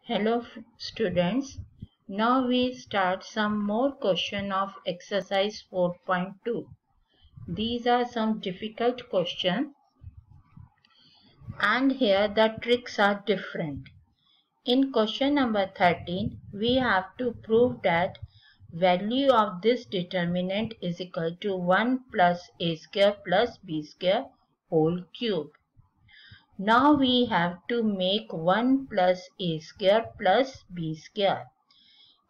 Hello students, now we start some more question of exercise 4.2. These are some difficult questions and here the tricks are different. In question number 13, we have to prove that value of this determinant is equal to 1 plus a square plus b square whole cube. Now we have to make 1 plus a square plus b square.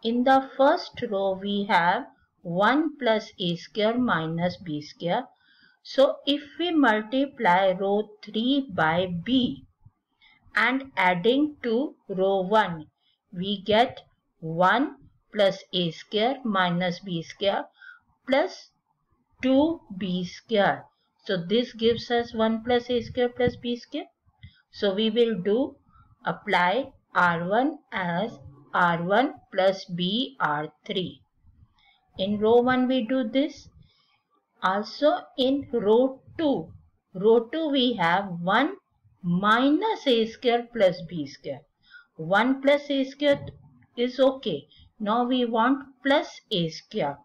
In the first row we have 1 plus a square minus b square. So if we multiply row 3 by b and adding to row 1, we get 1 plus a square minus b square plus 2b square. So this gives us 1 plus a square plus b square. So we will apply R1 as R1 plus B R3. In row 1 we do this. Also in row 2 we have 1 minus a square plus b square. 1 plus a square is okay. Now we want plus a square.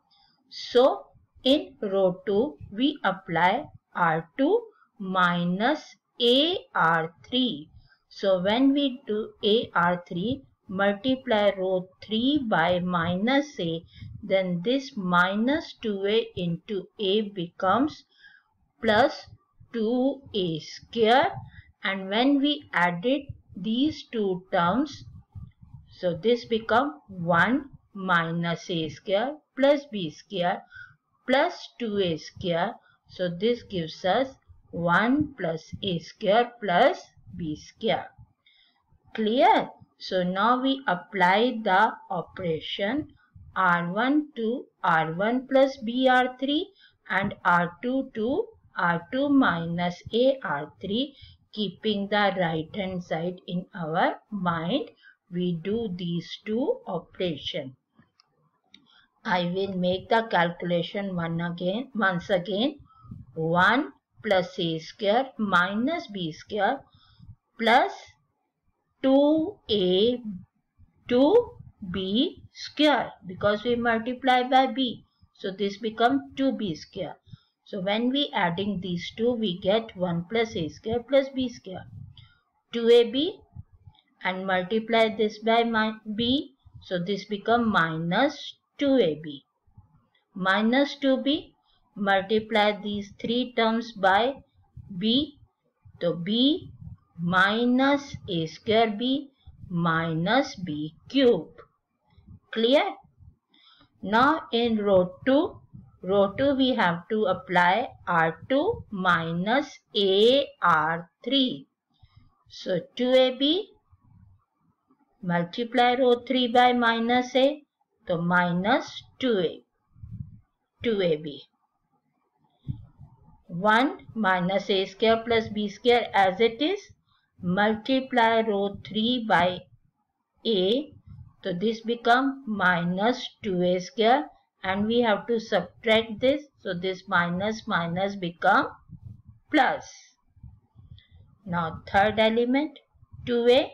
So in row 2 we apply R2 minus AR3. So when we do AR3, multiply row 3 by minus A, then this minus 2A into A becomes plus 2A square, and when we added these two terms, so this becomes 1 minus A square plus B square plus 2A square. So this gives us 1 plus a square plus b square. Clear? So now we apply the operation R1 to R1 plus b R3 and R2 to R2 minus a R3, keeping the right hand side in our mind. We do these two operations. I will make the calculation once again. 1 plus a square minus b square plus 2a to b square, because we multiply by b. So this becomes 2b square. So when we adding these two, we get 1 plus a square plus b square. 2ab and multiply this by b. So this becomes minus 2ab. Minus 2b, multiply these three terms by b. So b minus a square b minus b cube. Clear? Now in row 2 we have to apply R2 minus a R3. So 2ab, multiply row 3 by minus a, so minus 2ab. 1 minus a square plus b square as it is, multiply row 3 by a, so this becomes minus 2a square, and we have to subtract this, so this minus minus become plus. Now third element 2a,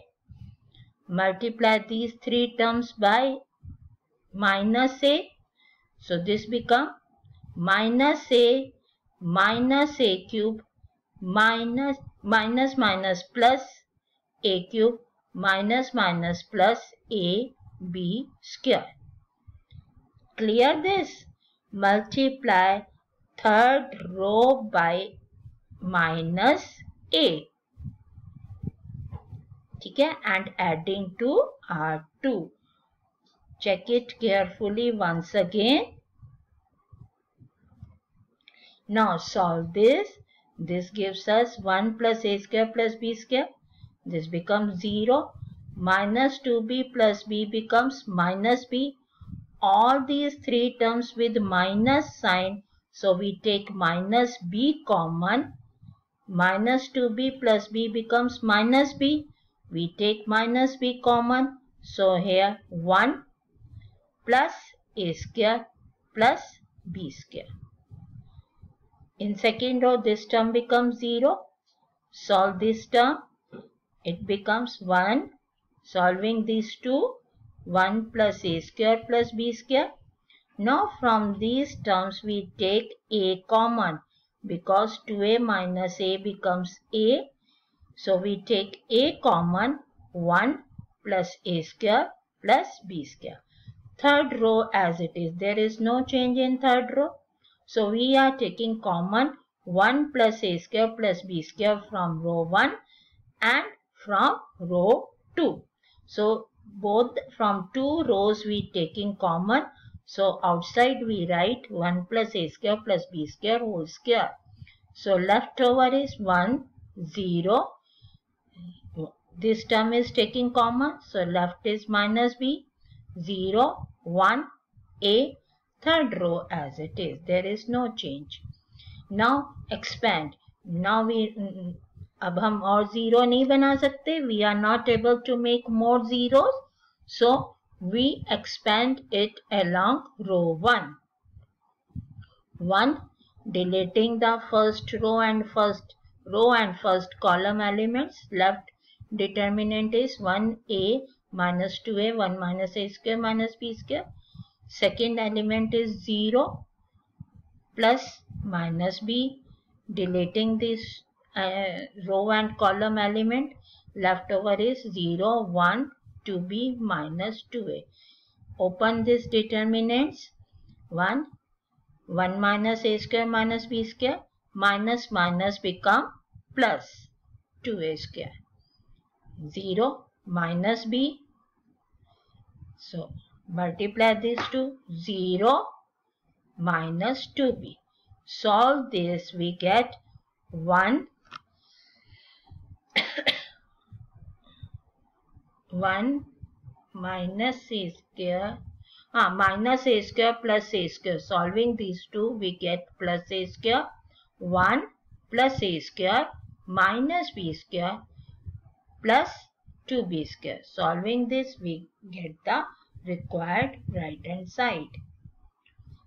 multiply these three terms by minus a, so this becomes minus a cube minus plus a cube minus plus a b square. Clear this? Multiply third row by minus a. Okay, and adding to R2. Check it carefully once again. Now solve this. This gives us 1 plus a square plus b square. This becomes 0. Minus 2b plus b becomes minus b. All these three terms with minus sign. So we take minus b common. Minus 2b plus b becomes minus b. We take minus b common. So here 1 plus a square plus b square. In second row, this term becomes 0. Solve this term. It becomes 1 Solving these two, 1 plus a square plus b square. Now from these terms we take a common because 2a minus a becomes a. So we take a common, 1 plus a square plus b square. Third row as it is. There is no change in third row. So we are taking common 1 plus a square plus b square from row 1 and from row 2. So both from two rows we taking common. So outside we write 1 plus a square plus b square whole square. So left over is 1, 0. This term is taking common. So left is minus b. 0, 1, a, third row as it is. There is no change. Now expand. Now we अब हम और zero नहीं बना सकते. We are not able to make more zeros. So we expand it along row 1. 1. Deleting the first row and first column elements. Left determinant is 1a minus 2a, 1 minus a square minus b square. Second element is 0 plus minus b. Deleting this row and column element. Left over is 0, 1, 2b minus 2a. Open this determinants. 1 minus a square minus b square. Minus become plus 2a square. 0 minus b. So multiply these two. 0 minus 2b. Solve this. We get 1 minus a square. Minus a square plus a square. Solving these two we get plus a square. 1 plus a square minus b square plus 2b square. Solving this we get the required right hand side.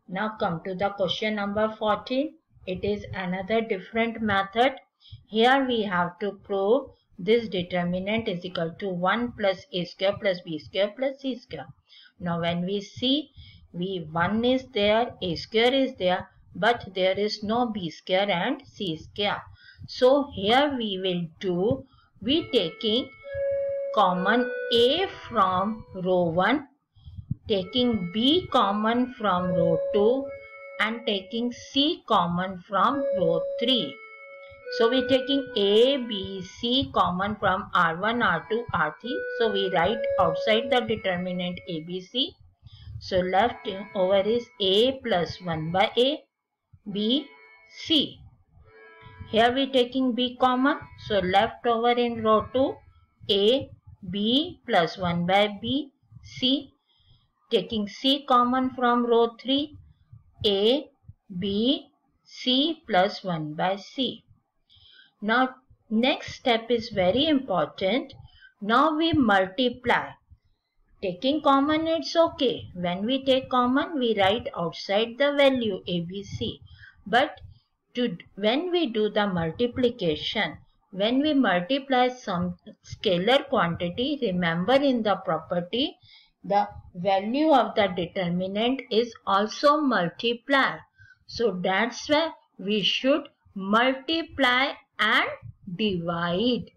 Now come to the question number 14. It is another different method. Here we have to prove this determinant is equal to 1 plus a square plus b square plus c square. Now when we see 1 is there, a square is there, but there is no b square and c square. So here we taking common a from row 1, taking b common from row 2 and taking c common from row 3. So we taking a, b, c common from r1, r2, r3. So we write outside the determinant a, b, c. So left over is a plus 1 by a, b, c. Here we taking b common. So left over in row 2, a, b plus 1 by b, c. Taking c common from row 3, a, b, c plus 1 by c. Now next step is very important. Now we multiply. Taking common it's okay. When we take common we write outside the value a, b, c. But when we do the multiplication, when we multiply some scalar quantity, remember in the property the value of the determinant is also multiplied. So that's why we should multiply and divide.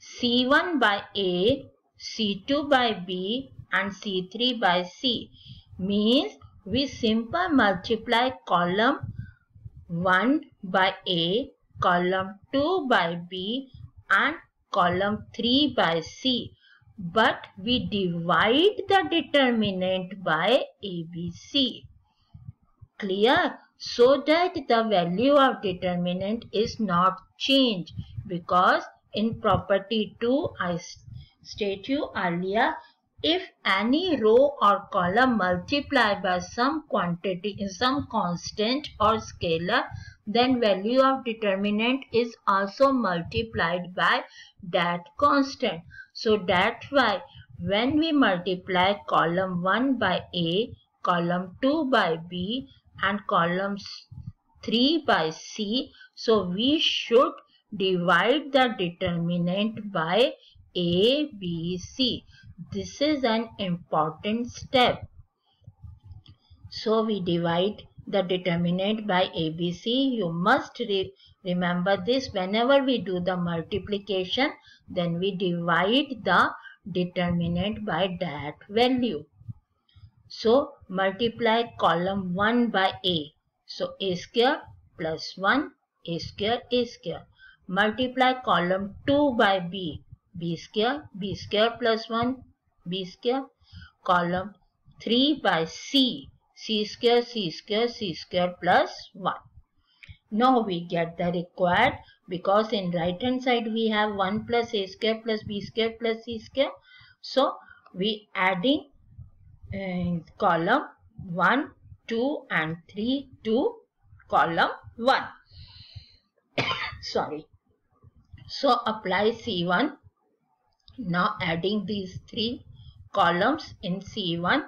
C1 by A, C2 by B and C3 by C means we simply multiply column 1 by A, column 2 by B and column 3 by C. But we divide the determinant by ABC. Clear? So that the value of determinant is not changed, because in property 2 I state you earlier, if any row or column multiplied by some quantity in some constant or scalar, then value of determinant is also multiplied by that constant. So that's why when we multiply column 1 by A, column 2 by B and columns 3 by C, so we should divide the determinant by A, B, C. This is an important step. So we divide the determinant by ABC. You must remember this. Whenever we do the multiplication, then we divide the determinant by that value. So multiply column 1 by A. So A square plus 1, A square, A square. Multiply column 2 by B. B square plus 1, B square. Column 3 by C. C square, C square, C square plus 1. Now we get the required, because in right hand side we have 1 plus A square plus B square plus C square. So we adding column 1, 2 and 3 to column 1. Sorry. So apply C1. Now adding these 3 columns in C1,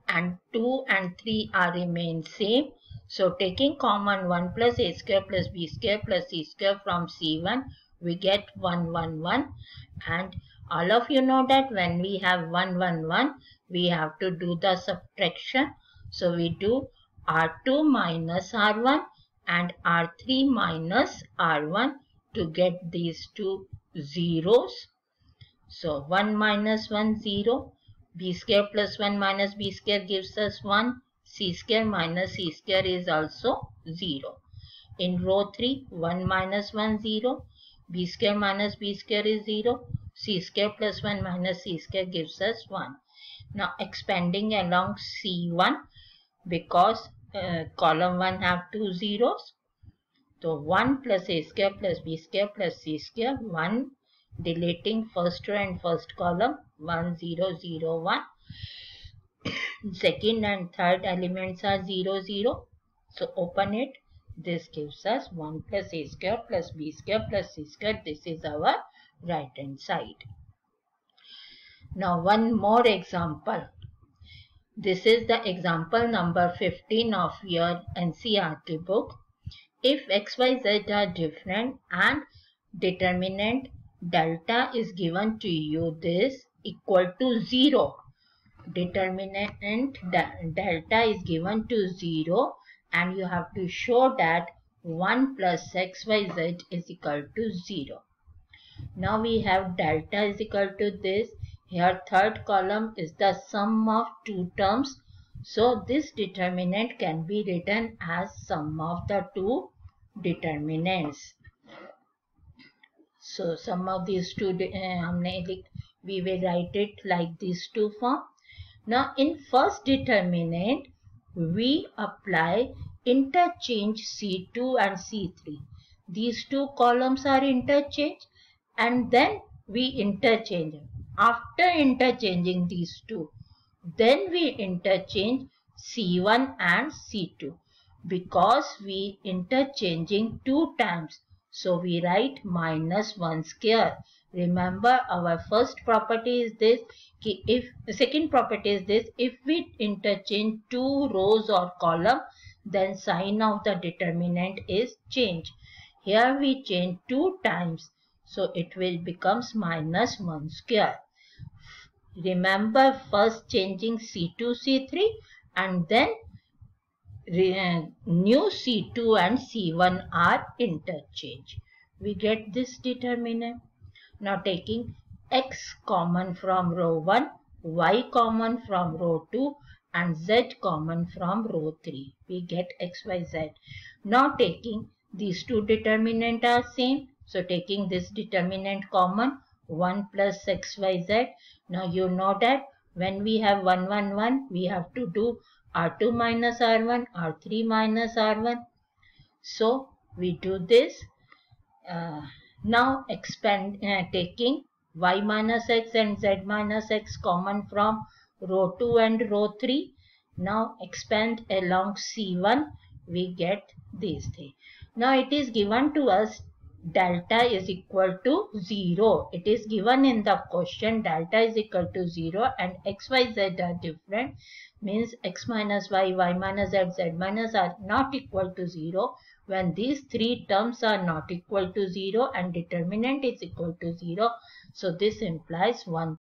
and 2 and 3 are remain same. So taking common 1 plus A square plus B square plus C square from C1, we get 1, 1, 1. And all of you know that when we have 1, 1, 1, we have to do the subtraction. So we do R2 minus R1 and R3 minus R1 to get these two zeros. So 1 minus 1, 0. B square plus 1 minus B square gives us 1. C square minus C square is also 0. In row 3, 1 minus 1, 0. B square minus B square is 0. C square plus 1 minus C square gives us 1. Now expanding along C1, because column 1 have 2 zeros. So 1 plus A square plus B square plus C square, 1. Deleting first row and first column, 1, 0, 0, 1. Second and third elements are 0, 0. So open it. This gives us 1 plus A square plus B square plus C square. This is our right hand side. Now one more example. This is the example number 15 of your NCERT book. If x, y, z are different and determinant delta is given to you, this equal to 0. Determinant delta is given to 0 and you have to show that 1 plus xyz is equal to 0. Now we have delta is equal to this. Here third column is the sum of two terms. So this determinant can be written as sum of the two determinants. So sum of these two, we will write it like these two form. Now in first determinant, we apply interchange C2 and C3. These two columns are interchanged and then we interchange them. After interchanging these two, then we interchange C1 and C2 because we interchanging two times. So we write minus 1 square. Remember our first property is this. If the second property is this, if we interchange two rows or column, then sign of the determinant is changed. Here we change two times, so it will becomes minus 1 square. Remember first changing C2, C3 and then new C2 and C1 are interchanged. We get this determinant. Now taking x common from row 1, y common from row 2 and z common from row 3. We get x, y, z. Now taking these two determinant are same. So taking this determinant common, 1 plus x, y, z. Now you know that when we have 1, 1, 1, we have to do R2 minus R1, R3 minus R1. So we do this. Now expand taking y minus x and z minus x common from row 2 and row 3. Now expand along C1, we get these things. Now it is given to us delta is equal to 0. It is given in the question delta is equal to 0 and x, y, z are different. Means x minus y, y minus z, z minus are not equal to 0. When these three terms are not equal to 0 and determinant is equal to 0, So this implies 1